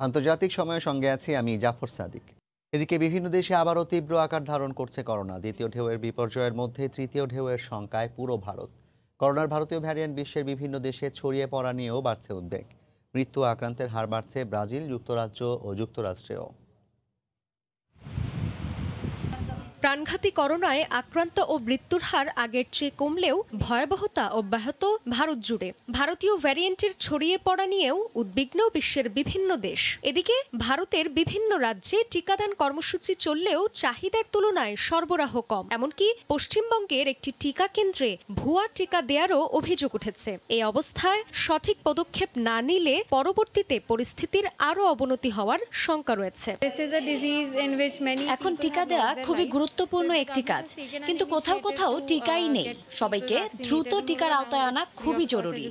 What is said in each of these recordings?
আন্তর্জাতিক সময়ের সঙ্গে আছি আমি জাফর সাদিক। এদিকে বিভিন্ন দেশে আবারও তীব্র আকার ধারণ করছে করোনা। দ্বিতীয় ঢেউয়ের বিপর্যয়ের মধ্যে তৃতীয় ঢেউয়ের শঙ্কায় পুরো ভারত। করোনার ভারতীয় ভ্যারিয়েন্ট বিশ্বের বিভিন্ন দেশে ছড়িয়ে পড়া নিয়েও বাড়ছে উদ্বেগ। মৃত্যু আক্রান্তের হার বাড়ছে ব্রাজিল, যুক্তরাজ্য ও যুক্তরাষ্ট্রেও। প্রাণঘাতী করোনায় আক্রান্ত ও মৃত্যুর হার আগের চেয়ে কমলেও ভয়াবহতা অব্যাহত ভারত জুড়ে। ভারতীয় ভ্যারিয়েন্টের ছড়িয়ে পড়া নিয়েও উদ্বিগ্ন বিশ্বের বিভিন্ন দেশ। এদিকে ভারতের বিভিন্ন রাজ্যে টিকাদান কর্মসূচি চললেও চাহিদার তুলনায় সরবরাহ কম। এমনকি পশ্চিমবঙ্গের একটি টিকা কেন্দ্রে ভুয়া টিকা দেওয়ারও অভিযোগ উঠেছে। এই অবস্থায় সঠিক পদক্ষেপ না নিলে পরবর্তীতে পরিস্থিতির আরও অবনতি হওয়ার শঙ্কা রয়েছে। এখন টিকা দেওয়া খুবই গুরুত্বপূর্ণ একটি কাজ, কিন্তু কোথাও কোথাও টিকাই নেই। সবাইকে দ্রুত টিকার আওতায় আনা খুবই জরুরি।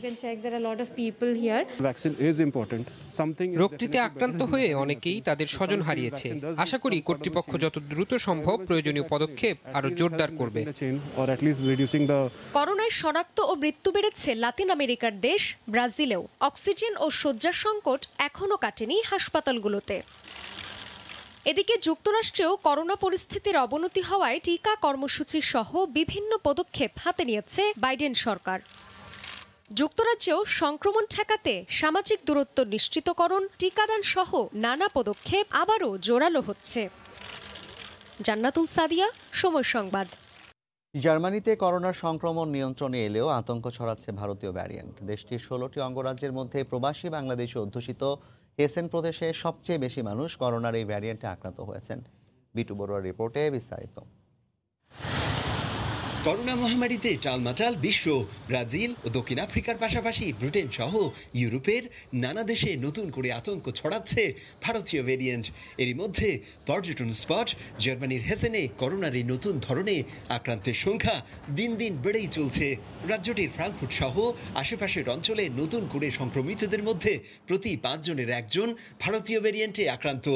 রোগটিতে আক্রান্ত হয়ে অনেকেই তাদের স্বজন হারিয়েছে। আশা করি কর্তৃপক্ষ যত দ্রুত সম্ভব প্রয়োজনীয় পদক্ষেপ আরো জোরদার করবে। করোনায় শনাক্ত ও মৃত্যু বেড়েছে লাতিন আমেরিকার দেশ ব্রাজিলেও। অক্সিজেন ও শয্যার সংকট এখনো কাটেনি হাসপাতালগুলোতে। এদিকে যুক্তরাষ্ট্রেও করোনা পরিস্থিতির অবনতি হওয়ায় টিকা কর্মসূচি সহ বিভিন্ন পদক্ষেপ হাতে নিয়েছে বাইডেন সরকার। যুক্তরাজ্যেও সংক্রমণ ঠেকাতে সামাজিক দূরত্ব নিশ্চিতকরণ, টিকাদান সহ নানা পদক্ষেপ আবারও জোরালো হচ্ছে। জান্নাতুল সাদিয়া, সময় সংবাদ। জার্মানিতে করোনার সংক্রমণ নিয়ন্ত্রণে এলেও আতঙ্ক ছড়াচ্ছে ভারতীয় ভ্যারিয়েন্ট। দেশটির 16টি অঙ্গরাজ্যের মধ্যে প্রবাসী বাংলাদেশি অধ্যুষিত হেসেন প্রদেশে সবচেয়ে বেশি মানুষ করোনার এই ভ্যারিয়েন্টে আক্রান্ত হয়েছেন। বিটু বড়ুয়ার রিপোর্টে বিস্তারিত। করোনা মহামারীতে টালমাটাল বিশ্ব। ব্রাজিল ও দক্ষিণ আফ্রিকার পাশাপাশি ব্রিটেন সহ ইউরোপের নানা দেশে নতুন করে আতঙ্ক ছড়াচ্ছে ভারতীয় ভেরিয়েন্ট। এরই মধ্যে পর্যটন স্পট জার্মানির হেসেনে করোনার এই নতুন ধরনে আক্রান্তের সংখ্যা দিন দিন বেড়েই চলছে। রাজ্যটির ফ্রাঙ্কফুর্ট সহ আশেপাশের অঞ্চলে নতুন করে সংক্রমিতদের মধ্যে প্রতি 5 জনের 1 জন ভারতীয় ভেরিয়েন্টে আক্রান্ত।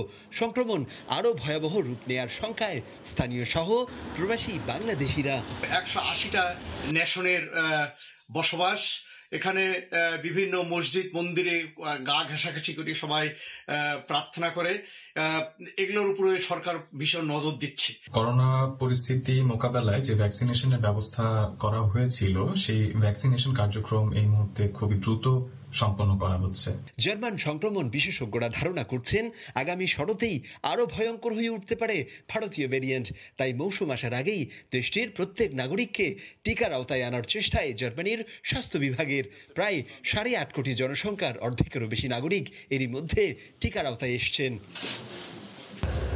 সংক্রমণ আরও ভয়াবহ রূপ নেয়ার শঙ্কায় স্থানীয় সহ প্রবাসী বাংলাদেশিরা। 180টা নেশনের বসবাস এখানে। বিভিন্ন মসজিদ মন্দিরে গা ঘেঁষাঘেঁষি করে সবাই প্রার্থনা করে। এগুলোর উপরে সরকার ভীষণ নজর দিচ্ছে। করোনা পরিস্থিতি মোকাবেলায় যে ভ্যাকসিনেশনের ব্যবস্থা করা হয়েছিল সেই ভ্যাকসিনেশন কার্যক্রম এই মুহূর্তে খুবই দ্রুত সম্পন্ন করা হচ্ছে। জার্মান সংক্রমণ বিশেষজ্ঞরা ধারণা করছেন আগামী শরতেই আরো ভয়ঙ্কর হয়ে উঠতে পারে ভারতীয় ভেরিয়েন্ট। তাই মৌসুম আসার আগেই দেশটির প্রত্যেক নাগরিককে টিকার আওতায় আনার চেষ্টায় জার্মানির স্বাস্থ্য বিভাগের প্রায় 8.5 কোটি জনসংখ্যার অর্ধেকেরও বেশি নাগরিক এরই মধ্যে টিকার আওতায় এসছেন।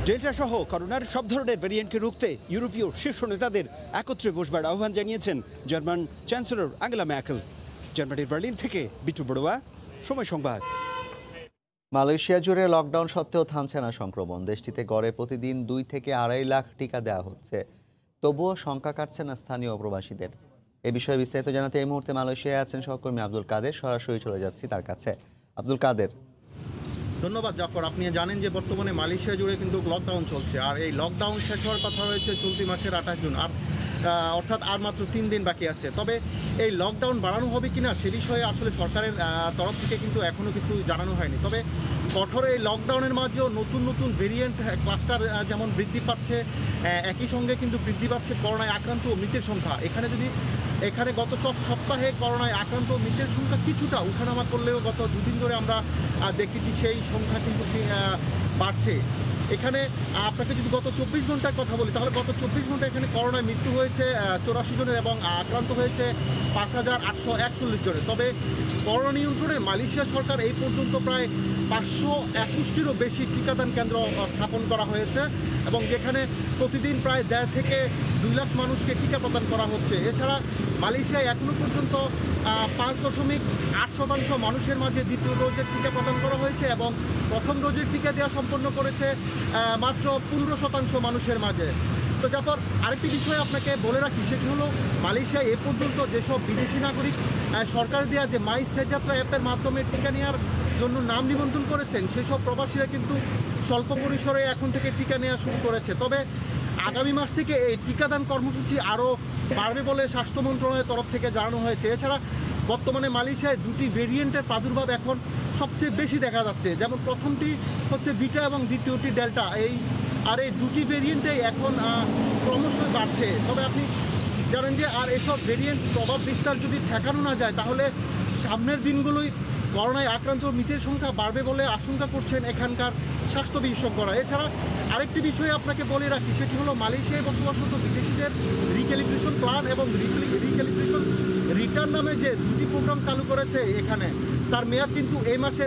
ডেল্টা সহ করোনার সব ধরনের ভ্যারিয়েন্টকে রুখতে ইউরোপীয় শীর্ষ নেতাদের একত্রে বসবার আহ্বান জানিয়েছেন জার্মান চ্যান্সেলর আঙ্গেলা ম্যার্কেল। জার্মানির বার্লিন থেকে বিটু বড়ুয়া, সময় সংবাদ। মালয়েশিয়া জুড়ে লকডাউন সত্ত্বেও থামছে না সংক্রমণ। দেশটিতে গড়ে প্রতিদিন 2 থেকে 2.5 লাখ টিকা দেওয়া হচ্ছে, তবুও সংখ্যা কাটছে না স্থানীয় প্রবাসীদের। এ বিষয়ে বিস্তারিত জানাতে এই মুহূর্তে মালয়েশিয়ায় আছেন সহকর্মী আব্দুল কাদের। সরাসরি চলে যাচ্ছি তার কাছে। আব্দুল কাদের। ধন্যবাদ জাফর। আপনি জানেন যে বর্তমানে মালয়েশিয়া জুড়ে কিন্তু লকডাউন চলছে, আর এই লকডাউন শেষ হওয়ার কথা রয়েছে চলতি মাসের 28 জুন, অর্থাৎ আর মাত্র 3 দিন বাকি আছে। তবে এই লকডাউন বাড়ানো হবে কিনা সে বিষয়ে আসলে সরকারের তরফ থেকে কিন্তু এখনও কিছু জানানো হয়নি। তবে কঠোর এই লকডাউনের মাঝেও নতুন নতুন ভেরিয়েন্ট ক্লাস্টার যেমন বৃদ্ধি পাচ্ছে, একই সঙ্গে কিন্তু বৃদ্ধি পাচ্ছে করোনায় আক্রান্ত ও মৃতের সংখ্যা। এখানে গত সপ্তাহে করোনায় আক্রান্ত ও মৃতের সংখ্যা কিছুটা উঠানামা করলেও গত 2 দিন ধরে আমরা দেখেছি সেই সংখ্যা কিন্তু বাড়ছে। এখানে আপনাকে যদি গত 24 ঘন্টার কথা বলি, তাহলে গত 24 ঘন্টায় এখানে করোনায় মৃত্যু হয়েছে 84 জনের এবং আক্রান্ত হয়েছে 5841 জনের। তবে করোনা নিয়ন্ত্রণে মালয়েশিয়া সরকার এই পর্যন্ত প্রায় 521টিরও বেশি টিকাদান কেন্দ্র স্থাপন করা হয়েছে এবং যেখানে প্রতিদিন প্রায় 1.5 থেকে 2 লাখ মানুষকে টিকা প্রদান করা হচ্ছে। এছাড়া মালয়েশিয়ায় এখনও পর্যন্ত 5.8% মানুষের মাঝে দ্বিতীয় ডোজের টিকা প্রদান করা হয়েছে এবং প্রথম ডোজের টিকা দেওয়া সম্পন্ন করেছে মাত্র 15% মানুষের মাঝে। তো জাফর, আরেকটি বিষয় আপনাকে বলে রাখি, সেটি হলো মালয়েশিয়ায় এ পর্যন্ত যেসব বিদেশি নাগরিক সরকার দেওয়া যে মাই সেযাত্রা অ্যাপের মাধ্যমে টিকা নেওয়ার জন্য নাম নিবন্ধন করেছেন, সেসব প্রবাসীরা কিন্তু স্বল্প পরিসরে এখন থেকে টিকা নেওয়া শুরু করেছে। তবে আগামী মাস থেকে এই টিকাদান কর্মসূচি আরও বাড়বে বলে স্বাস্থ্য মন্ত্রণালয়ের তরফ থেকে জানানো হয়েছে। এছাড়া বর্তমানে মালয়েশিয়ায় দুটি ভেরিয়েন্টের প্রাদুর্ভাব এখন সবচেয়ে বেশি দেখা যাচ্ছে। যেমন প্রথমটি হচ্ছে বিটা এবং দ্বিতীয়টি ডেল্টা। এই দুটি ভেরিয়েন্টেই এখন ক্রমশই বাড়ছে। তবে আপনি জানেন যে আর এসব ভেরিয়েন্ট প্রভাব বিস্তার যদি ঠেকানো না যায় তাহলে সামনের দিনগুলোই করোনায় আক্রান্ত মৃতের সংখ্যা বাড়বে বলে আশঙ্কা করছেন এখানকার স্বাস্থ্য বিশেষজ্ঞরা। এছাড়া আরেকটি বিষয় আপনাকে বলে রাখি, সেটি হলো মালয়েশিয়ায় বসবাসরত বিদেশিদের রিক্যালিব্রেশন প্ল্যান এবং রিক্যালিব্রেশন রিটার্ন নামে যে দুটি প্রোগ্রাম চালু করেছে এখানে, তার মেয়াদ কিন্তু এই মাসে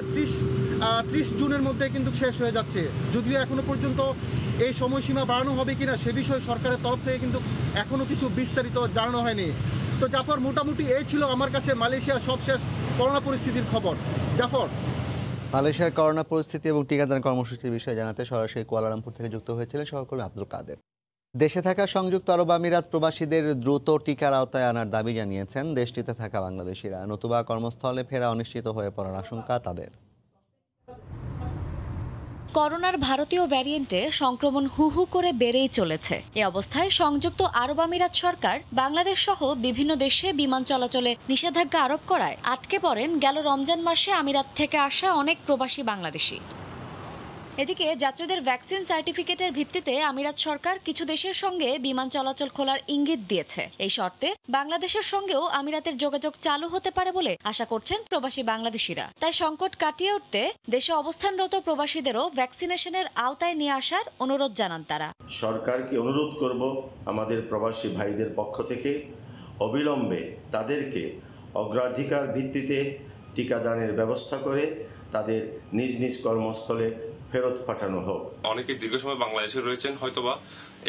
30 জুনের মধ্যে কিন্তু শেষ হয়ে যাচ্ছে। যদিও এখনো পর্যন্ত এই সময়সীমা বাড়ানো হবে কিনা সে বিষয়ে সরকারের তরফ থেকে কিন্তু এখনো কিছু বিস্তারিত জানানো হয়নি। তো জাফর, মোটামুটি এই ছিল আমার কাছে মালয়েশিয়ার সবশেষ করোনা পরিস্থিতির খবর। জাফর। মালয়েশিয়ার করোনা পরিস্থিতি এবং টিকাদান কর্মসূচির বিষয়ে জানাতে সরাসরি কুয়ালালামপুর থেকে যুক্ত হয়েছিলেন সহকর্মী আব্দুল কাদের। দেশে থাকা সংযুক্ত আরব আমিরাত প্রবাসীদের দ্রুত টিকার আওতায় আনার দাবি জানিয়েছেন দেশটিতে থাকা বাংলাদেশিরা। নতুবা কর্মস্থলে ফেরা অনিশ্চিত হয়ে পড়ার আশঙ্কা তাদের। করোনার ভারতীয় ভ্যারিয়েন্টে সংক্রমণ হু হু করে বেড়েই চলেছে। এ অবস্থায় সংযুক্ত আরব আমিরাত সরকার বাংলাদেশ সহ বিভিন্ন দেশে বিমান চলাচলে নিষেধাজ্ঞা আরোপ করায় আটকে পড়েন গেল রমজান মাসে আমিরাত থেকে আসা অনেক প্রবাসী বাংলাদেশি। এদিকে যাত্রীদের ভ্যাকসিন সার্টিফিকেটের ভিত্তিতে আমিরাত সরকার কিছু দেশের সঙ্গে বিমান চলাচল খোলার ইঙ্গিত দিয়েছে। এই শর্তে বাংলাদেশের সঙ্গেও আমিরাতের যোগাযোগ চালু হতে পারে বলে আশা করছেন প্রবাসী বাংলাদেশিরা। তাই সংকট কাটিয়ে উঠতে দেশে অবস্থানরত প্রবাসীদেরও ভ্যাকসিনেশনের আওতায় নিয়ে আসার অনুরোধ জানান তারা। সরকারকে অনুরোধ করব আমাদের প্রবাসী ভাইদের পক্ষ থেকে অবিলম্বে তাদেরকে অগ্রাধিকার ভিত্তিতে টিকাদানের ব্যবস্থা করে তাদের নিজ নিজ কর্মস্থলে ফেরত পাঠানো হোক। অনেকে দীর্ঘ সময় বাংলাদেশে রয়েছেন, হয়তোবা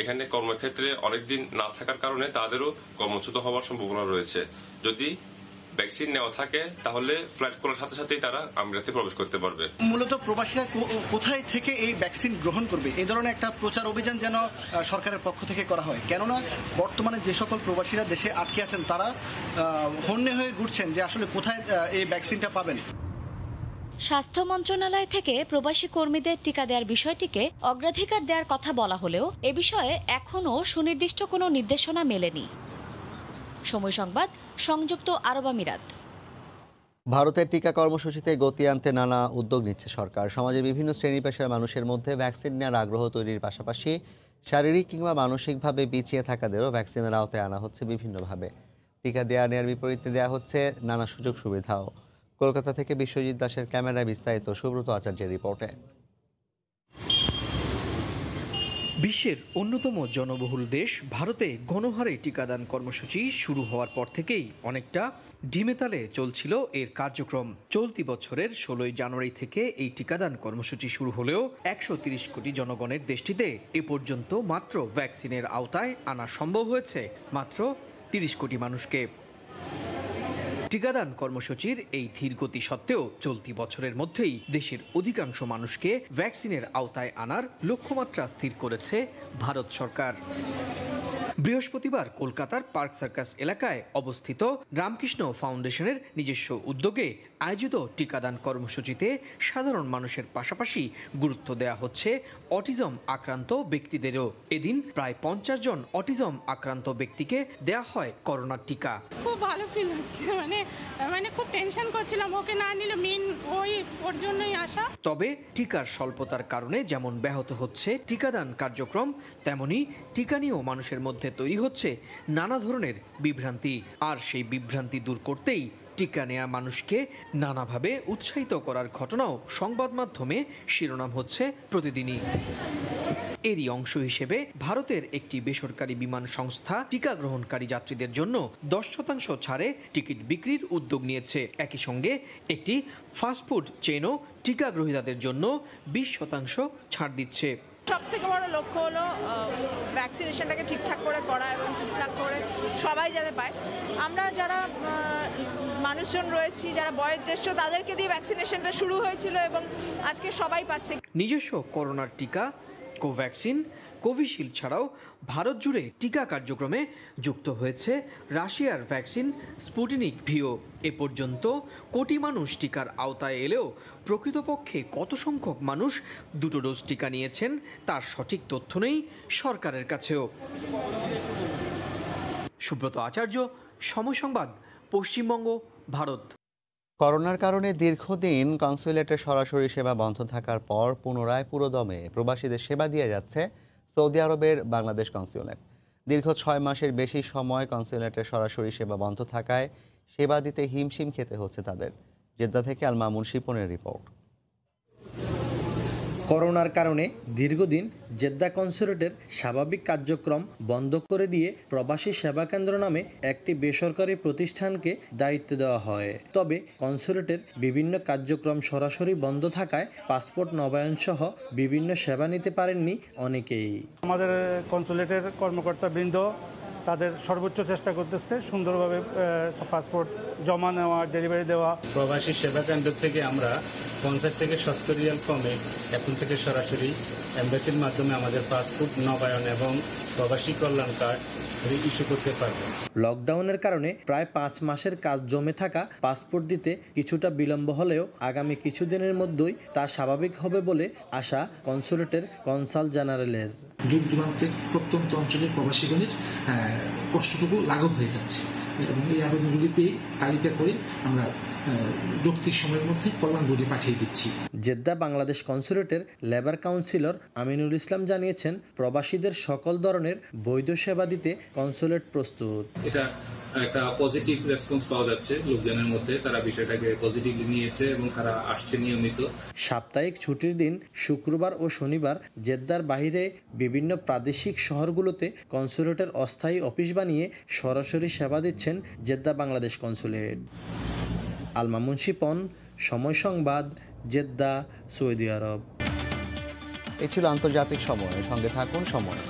এখানে কর্মক্ষেত্রে অনেকদিন না থাকার কারণে তাদেরও কর্মচ্যুত হওয়ার সম্ভাবনা রয়েছে। যদি ভ্যাকসিন নেওয়া থাকে তাহলে ফ্লাইট খোলার সাথে সাথেই তারা আমিরাতে প্রবেশ করতে পারবে। মূলত প্রবাসীরা কোথায় থেকে এই ভ্যাকসিন গ্রহণ করবে এই ধরনের একটা প্রচার অভিযান যেন সরকারের পক্ষ থেকে করা হয়। কেননা বর্তমানে যে সকল প্রবাসীরা দেশে আটকে আছেন তারা হন্যে হয়ে ঘুরছেন যে আসলে কোথায় এই ভ্যাকসিনটা পাবেন। স্বাস্থ্য মন্ত্রণালয় থেকে প্রবাসী কর্মীদের টিকা দেওয়ার বিষয়টিকে অগ্রাধিকার দেওয়ার কথা বলা হলেও এ বিষয়ে এখনও সুনির্দিষ্ট কোনো নির্দেশনা মেলেনি। সময় সংবাদ, সংযুক্ত আরব আমিরাত। ভারতের টিকা কর্মসূচিতে গতি আনতে নানা উদ্যোগ নিচ্ছে সরকার। সমাজের বিভিন্ন শ্রেণী পেশার মানুষের মধ্যে ভ্যাকসিন নেওয়ার আগ্রহ তৈরির পাশাপাশি শারীরিক কিংবা মানসিকভাবে পিছিয়ে থাকাদেরও ভ্যাকসিনের আওতায় আনা হচ্ছে বিভিন্নভাবে। টিকা নেওয়ার বিপরীতে দেওয়া হচ্ছে নানা সুযোগ সুবিধাও। কলকাতা থেকে বিশ্বজিৎ দাসের ক্যামেরায় বিস্তারিত সুব্রত আচার্যের রিপোর্টে। বিশ্বের অন্যতম জনবহুল দেশ ভারতে গণহারে টিকাদান কর্মসূচি শুরু হওয়ার পর থেকেই অনেকটা ডিমেতালে চলছিল এর কার্যক্রম। চলতি বছরের 16 জানুয়ারি থেকে এই টিকাদান কর্মসূচি শুরু হলেও 130 কোটি জনগণের দেশটিতে এ পর্যন্ত মাত্র ভ্যাকসিনের আওতায় আনা সম্ভব হয়েছে মাত্র 30 কোটি মানুষকে। টিকাদান কর্মসূচির এই ধীর গতি সত্ত্বেও চলতি বছরের মধ্যেই দেশের অধিকাংশ মানুষকে ভ্যাকসিনের আওতায় আনার লক্ষ্যমাত্রা স্থির করেছে ভারত সরকার। বৃহস্পতিবার কলকাতার পার্ক সার্কাস এলাকায় অবস্থিত রামকৃষ্ণ ফাউন্ডেশনের নিজস্ব উদ্যোগে আয়োজিত টিকাদান কর্মসূচিতে সাধারণ মানুষের পাশাপাশি গুরুত্ব দেওয়া হচ্ছে অটিজম আক্রান্ত ব্যক্তিদেরও। এদিন প্রায় 50 জন অটিজম আক্রান্ত ব্যক্তিকে দেয়া হয় করোনার টিকা। খুব ভালো ফিল হচ্ছে, মানে খুব টেনশন করছিলাম, ওকে না নিলে মেন ওর জন্যই আসা। তবে টিকার স্বল্পতার কারণে যেমন ব্যাহত হচ্ছে টিকাদান কার্যক্রম, তেমনি টিকা নিয়েও মানুষের মধ্যে তৈরি হচ্ছে নানা ধরনের বিভ্রান্তি। আর সেই বিভ্রান্তি দূর করতেই টিকা নেয়া মানুষকে নানাভাবে উৎসাহিত করার ঘটনাও সংবাদ মাধ্যমে শিরোনাম হচ্ছে প্রতিদিনই। এরই অংশ হিসেবে ভারতের একটি বেসরকারি বিমান সংস্থা টিকা গ্রহণকারী যাত্রীদের জন্য 10% ছাড়ে টিকিট বিক্রির উদ্যোগ নিয়েছে। একই সঙ্গে একটি ফাস্টফুড চেনও টিকা গ্রহীতাদের জন্য 20% ছাড় দিচ্ছে। সবথেকে বড় লক্ষ্য হলো ভ্যাকসিনেশনটাকে ঠিকঠাক করে করা এবং ঠিকঠাক করে সবাই যাতে পায়। আমরা যারা মানুষজন রয়েছি, যারা বয়োজ্যেষ্ঠ, তাদেরকে দিয়ে ভ্যাকসিনেশনটা শুরু হয়েছিল এবং আজকে সবাই পাচ্ছে। নিজস্ব করোনার টিকা কোভ্যাক্সিন, কোভিশিল্ড ছাড়াও ভারত জুড়ে টিকা কার্যক্রমে যুক্ত হয়েছে রাশিয়ার ভ্যাকসিন স্পুটনিক ভিও। এ পর্যন্ত কোটি মানুষ টিকার আওতায় এলেও প্রকৃতপক্ষে কত সংখ্যক মানুষ 2 ডোজ টিকা নিয়েছেন তার সঠিক তথ্য নেই সরকারের কাছেও। সুব্রত আচার্য, সময় সংবাদ, পশ্চিমবঙ্গ, ভারত। করোনার কারণে দীর্ঘদিন কনসুলেটের সরাসরি সেবা বন্ধ থাকার পর পুনরায় পুরোদমে প্রবাসীদের সেবা দিয়ে যাচ্ছে সৌদি আরবের বাংলাদেশ কনসুলেট। দীর্ঘ 6 মাসের বেশি সময় কনসুলেটের সরাসরি সেবা বন্ধ থাকায় সেবা দিতে হিমশিম খেতে হচ্ছে তাদের। জেদ্দা থেকে আল মামুন শিপনের রিপোর্ট। করোনার কারণে দীর্ঘদিন জেদ্দা কনসুলেটের স্বাভাবিক কার্যক্রম বন্ধ করে দিয়ে প্রবাসী সেবা কেন্দ্র নামে একটি বেসরকারি প্রতিষ্ঠানকে দায়িত্ব দেওয়া হয়। তবে কনসুলেটের বিভিন্ন কার্যক্রম সরাসরি বন্ধ থাকায় পাসপোর্ট নবায়ন সহ বিভিন্ন সেবা নিতে পারেননি অনেকেই। আমাদের কনসুলেটের কর্মকর্তাবৃন্দ তাদের সর্বোচ্চ চেষ্টা করতেছে সুন্দরভাবে পাসপোর্ট জমা নেওয়া, ডেলিভারি দেওয়া। প্রবাসী সেবা কেন্দ্র থেকে আমরা 50 থেকে 70 রিয়াল কমে এখন থেকে সরাসরি এমবাসির মাধ্যমে আমাদের পাসপোর্ট নবায়ন এবং প্রবাসী কল্যাণ কার্ড ইস্যু করতে পারবো। লকডাউনের কারণে প্রায় 5 মাসের কাজ জমে থাকা পাসপোর্ট দিতে কিছুটা বিলম্ব হলেও আগামী কিছুদিনের মধ্যেই তা স্বাভাবিক হবে বলে আশা কনসুলেটের কনসাল জেনারেলের। দূর দূরান্তের প্রত্যন্ত অঞ্চলের প্রবাসীগণের কষ্টটুকু লাঘব হয়ে যাচ্ছে এবং এই আবেদনগুলি পেয়ে তালিকা করে আমরা যৌক্তিক সময়ের মধ্যে কল্যাণ বোর্ডে পাঠিয়ে দিচ্ছি। জেদ্দা বাংলাদেশ কনসুলেটের লেবার কাউন্সিলর আমিনুল ইসলাম জানিয়েছেন, প্রবাসীদের সকল ধরনের বৈধ সেবা দিতে কনসুলেট প্রস্তুত। এটা একটা পজিটিভ রেসপন্স পাওয়া যাচ্ছে লোকজনের মধ্যে, তারা বিষয়টাকে পজিটিভলি নিয়েছে এবং তারা আসছে নিয়মিত। সাপ্তাহিক ছুটির দিন শুক্রবার ও শনিবার জেদ্দার বাইরে বিভিন্ন প্রাদেশিক শহরগুলোতে কনসুলেটের অস্থায়ী অফিস বানিয়ে সরাসরি সেবা দিচ্ছেন জেদ্দা বাংলাদেশ কনসুলেট। আল মামুন শিপন, সময় সংবাদ, জেদ্দা, সৌদি আরব। এই ছিল আন্তর্জাতিক সময়। সঙ্গে থাকুন সময়।